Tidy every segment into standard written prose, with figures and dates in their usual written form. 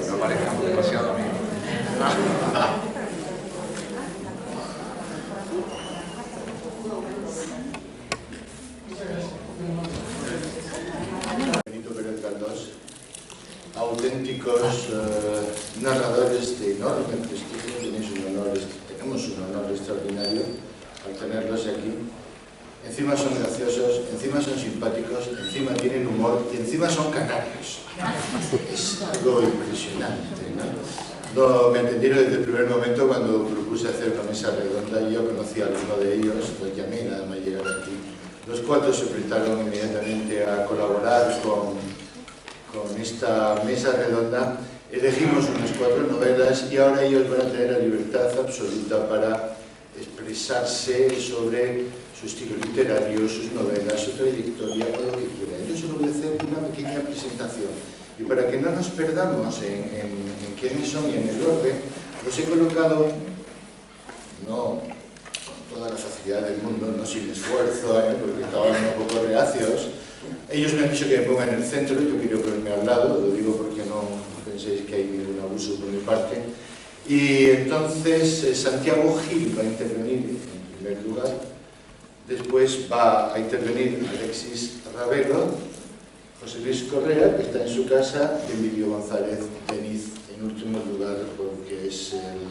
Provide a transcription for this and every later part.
No parezcamos demasiado amigos. Auténticos narradores de enorme prestigio, tenemos un honor extraordinario al tenerlos aquí. Encima son graciosos, encima son simpáticos, encima tienen humor y encima son canarios. Es algo impresionante, ¿no? No me entendieron desde el primer momento cuando propuse hacer una mesa redonda y yo conocí a alguno de ellos, los llamé nada más llegar aquí. Los cuatro se prestaron inmediatamente a colaborar con esta mesa redonda. Elegimos unas 4 novelas y ahora ellos van a tener la libertad absoluta para expresarse sobre su estilo literario, sus novelas, su trayectoria, o lo que quieran. Yo solo voy a hacer una pequeña presentación. Y para que no nos perdamos en quiénes son y en el orden, los he colocado, no con toda la facilidad del mundo, no sin esfuerzo, porque estaban un poco reacios. Ellos me han dicho que me ponga en el centro, yo quiero ponerme al lado, lo digo porque no penséis que hay ningún abuso por mi parte. Y entonces Santiago Gil va a intervenir en primer lugar, después va a intervenir Alexis Ravelo, José Luis Correa, que está en su casa, y Emilio González Deniz, en último lugar, porque es el...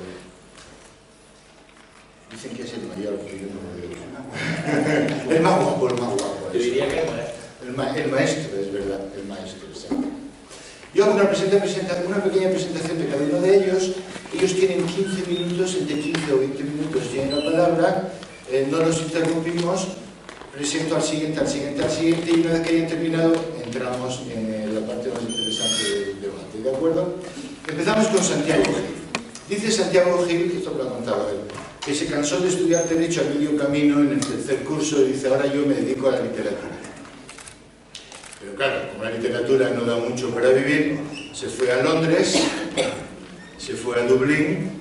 Dicen que es el mayor, pero yo no lo veo. El más guapo, el más guapo. Yo diría que el maestro, es verdad, el maestro. ¿Sí? Yo hago una pequeña presentación de cada uno de ellos. Ellos tienen 15 minutos, entre 15 o 20 minutos tienen la palabra, no los interrumpimos, presento al siguiente, y una vez que hayan terminado, entramos en la parte más interesante del debate. ¿De acuerdo? Empezamos con Santiago Gil. Dice Santiago Gil, esto me lo ha contado él, que se cansó de estudiar Derecho a medio camino en el tercer curso y dice, ahora yo me dedico a la literatura. Pero claro, como la literatura no da mucho para vivir, se fue a Londres, se fue a Dublín,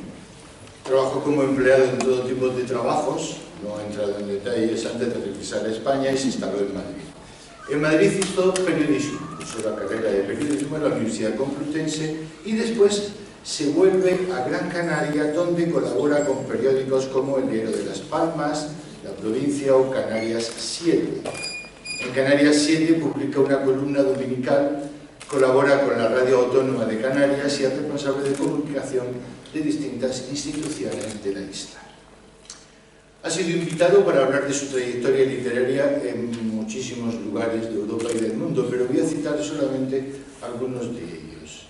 trabajó como empleado en todo tipo de trabajos, no he entrado en detalles, antes de regresar a España y se instaló en Madrid. En Madrid hizo periodismo, cursó la carrera de periodismo en la Universidad Complutense y después se vuelve a Gran Canaria, donde colabora con periódicos como El Diario de Las Palmas, La Provincia o Canarias 7. En Canarias 7 publica una columna dominical, colabora con la Radio Autónoma de Canarias y es responsable de comunicación de distintas instituciones de la isla. Ha sido invitado para hablar de su trayectoria literaria en muchísimos lugares de Europa y del mundo, pero voy a citar solamente algunos de ellos.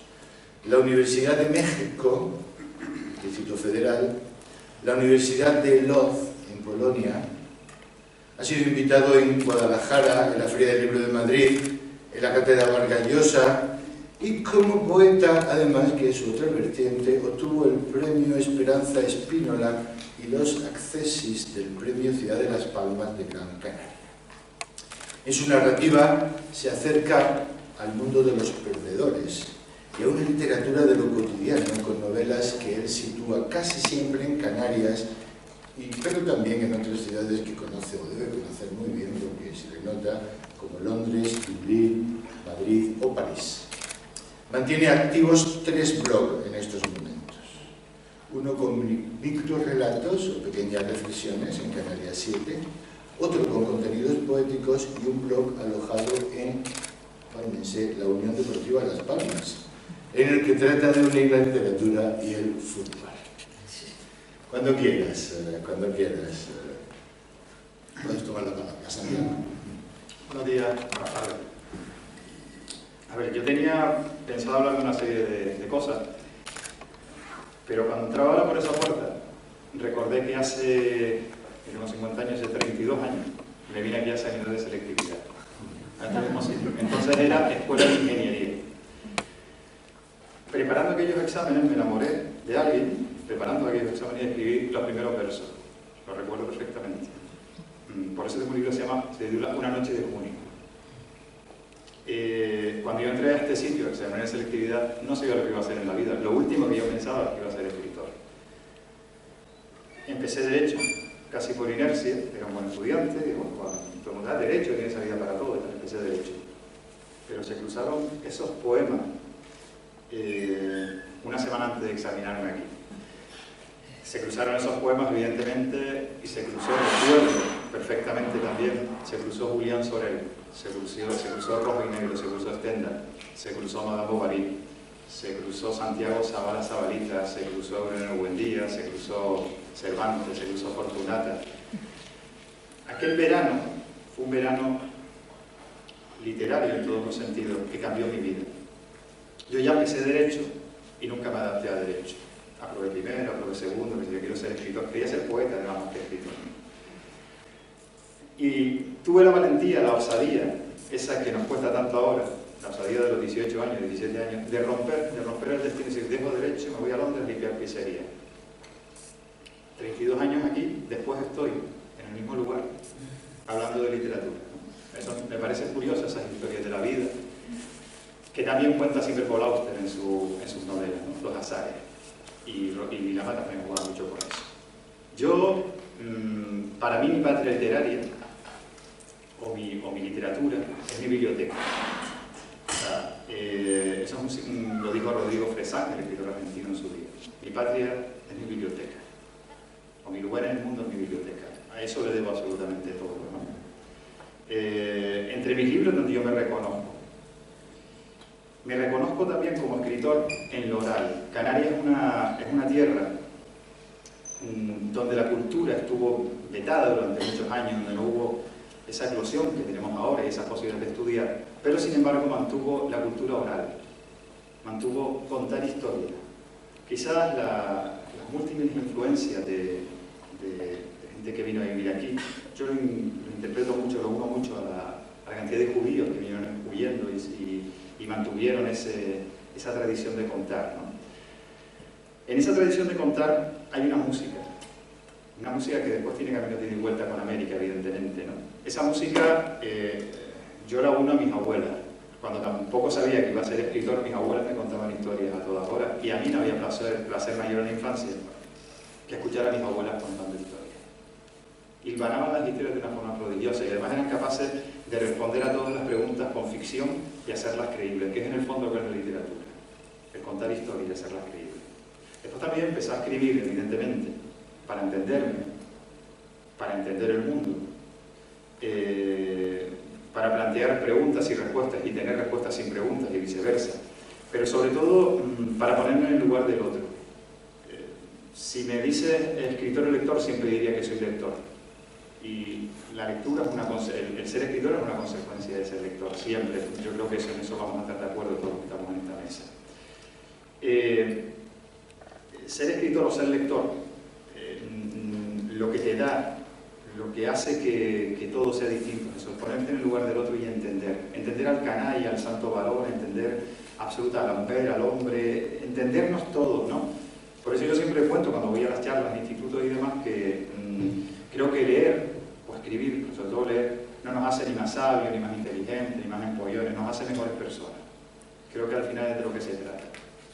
La Universidad de México, Distrito Federal, la Universidad de Lodz, en Polonia, ha sido invitado en Guadalajara, en la Feria del Libro de Madrid, en la Cátedra Vargas Llosa, y como poeta, además, que es otra vertiente, obtuvo el Premio Esperanza Espínola y los accesis del Premio Ciudad de Las Palmas de Gran Canaria. En su narrativa se acerca al mundo de los perdedores y a una literatura de lo cotidiano, con novelas que él sitúa casi siempre en Canarias, pero también en otras ciudades que conoce o debe conocer muy bien, porque se le nota, como Londres, Dublín, Madrid o París. Mantiene activos 3 blogs en estos momentos. Uno con microrelatos o pequeñas reflexiones en Canarias 7, otro con contenidos poéticos y un blog alojado en la Unión Deportiva Las Palmas, en el que trata de unir la literatura y el fútbol. Cuando quieras, puedes tomar la palabra, Santiago. Buenos días, buenas tardes. A ver, yo tenía pensado hablar de una serie de cosas, pero cuando entraba ahora por esa puerta, recordé que hace unos 50 años, hace 32 años, me vine aquí a esa unidad de selectividad. Entonces era Escuela de Ingeniería. Preparando aquellos exámenes me enamoré de alguien, preparando aquellos exámenes y escribí los primeros versos. Lo recuerdo perfectamente. Por eso un libro se titula Una noche de comunión. Cuando yo entré a este sitio, examiné selectividad, no sabía lo que iba a hacer en la vida. Lo último que yo pensaba era que iba a ser escritor. Empecé Derecho, casi por inercia, era un buen estudiante, digo, nos da derecho, tiene salida para todo, esta especie de derecho. Pero se cruzaron esos poemas una semana antes de examinarme aquí. Se cruzaron esos poemas, evidentemente, y se cruzó el pueblo perfectamente también. Se cruzó Julián Sorel, se cruzó Rojo y Negro, se cruzó Stendhal, se cruzó Madame Bovary, se cruzó Santiago Zavala Zabalita, se cruzó Bruno Buendía, se cruzó Cervantes, se cruzó Fortunata. Aquel verano fue un verano literario en todos los sentidos que cambió mi vida. Yo ya empecé Derecho y nunca me adapté a Derecho. Aprobé primero, aprobé segundo, que yo quiero ser escritor, quería ser poeta, además, más que escritor. Y tuve la valentía, la osadía, esa que nos cuesta tanto ahora, la osadía de los 18 años, 17 años, de romper el destino y decir, dejo Derecho, me voy a Londres a limpiar pizzería. 32 años aquí, después estoy en el mismo lugar, hablando de literatura. Eso me parece curioso, esas historias de la vida, que también cuenta Silver Paul Auster en sus novelas, ¿no? Los azares. Y Villamar también juega mucho por eso. Yo, para mí, mi patria literaria, o mi literatura, es mi biblioteca. O sea, eso lo dijo Rodrigo Fresán, el escritor argentino, en su día. Mi patria es mi biblioteca. O mi lugar en el mundo es mi biblioteca. A eso le debo absolutamente todo, ¿no? Entre mis libros donde yo me reconozco. Me reconozco también como escritor en lo oral. Canarias es una tierra donde la cultura estuvo vetada durante muchos años, donde no hubo esa eclosión que tenemos ahora y esa posibilidad de estudiar, pero sin embargo mantuvo la cultura oral, mantuvo contar historia. Quizás las múltiples influencias de gente que vino a vivir aquí, yo lo interpreto mucho, lo uno mucho a la cantidad de judíos que vinieron huyendo y mantuvieron esa tradición de contar, ¿no? En esa tradición de contar hay una música que después tiene camino de ida y vuelta con América, evidentemente, ¿no? Esa música yo la uno a mis abuelas. Cuando tampoco sabía que iba a ser escritor, mis abuelas me contaban historias a todas horas, y a mí no había placer mayor en la infancia que escuchar a mis abuelas contando historias. Hilvanaban las historias de una forma prodigiosa y además eran capaces de responder a todas las preguntas con ficción y hacerlas creíbles, que es en el fondo lo que es la literatura, el contar historias y hacerlas creíbles. Después también empecé a escribir, evidentemente, para entenderme, para entender el mundo, para plantear preguntas y respuestas y tener respuestas sin preguntas y viceversa, pero sobre todo para ponerme en el lugar del otro. Si me dice escritor o lector, siempre diría que soy lector. Y la lectura el ser escritor es una consecuencia de ser lector, siempre. Yo creo que en eso vamos a estar de acuerdo todos los que estamos en esta mesa. Ser escritor o ser lector, lo que te da, lo que hace que todo sea distinto, eso, ponerte en el lugar del otro y entender al canalla, al santo valor, entender absoluta a la mujer, al hombre, entendernos todos, ¿no? Por eso yo siempre cuento cuando voy a las charlas en institutos y demás que creo que leer, o escribir, sobre todo leer, no nos hace ni más sabios, ni más inteligentes, ni más empollones, nos hace mejores personas. Creo que al final es de lo que se trata.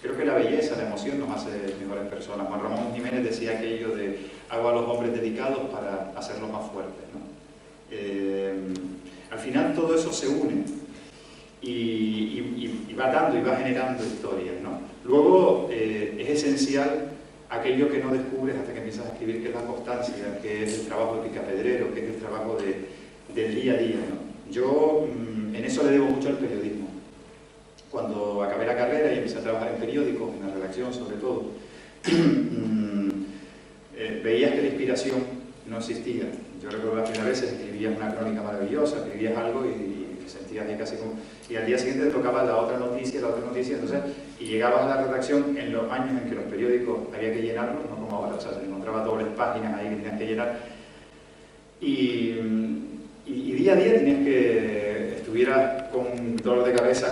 Creo que la belleza, la emoción nos hace mejores personas. Juan Ramón Jiménez decía aquello de hago a los hombres dedicados para hacerlos más fuertes, ¿no? Al final todo eso se une y va dando y va generando historias, ¿no? Luego es esencial aquello que no descubres hasta que empiezas a escribir, que es la constancia, que es el trabajo de picapedrero, que es el trabajo del día a día, ¿no? Yo en eso le debo mucho al periodismo. Cuando acabé la carrera y empecé a trabajar en periódicos, en la redacción sobre todo, veías que la inspiración no existía. Yo recuerdo las primeras veces escribías una crónica maravillosa, escribías algo y te sentías ahí casi como... Y al día siguiente te tocaba la otra noticia, entonces, y llegabas a la redacción en los años en que los periódicos había que llenarlos, no como ahora, o sea, se encontraba dobles páginas ahí que tenías que llenar. Y día a día tenías que estuvieras con dolor de cabeza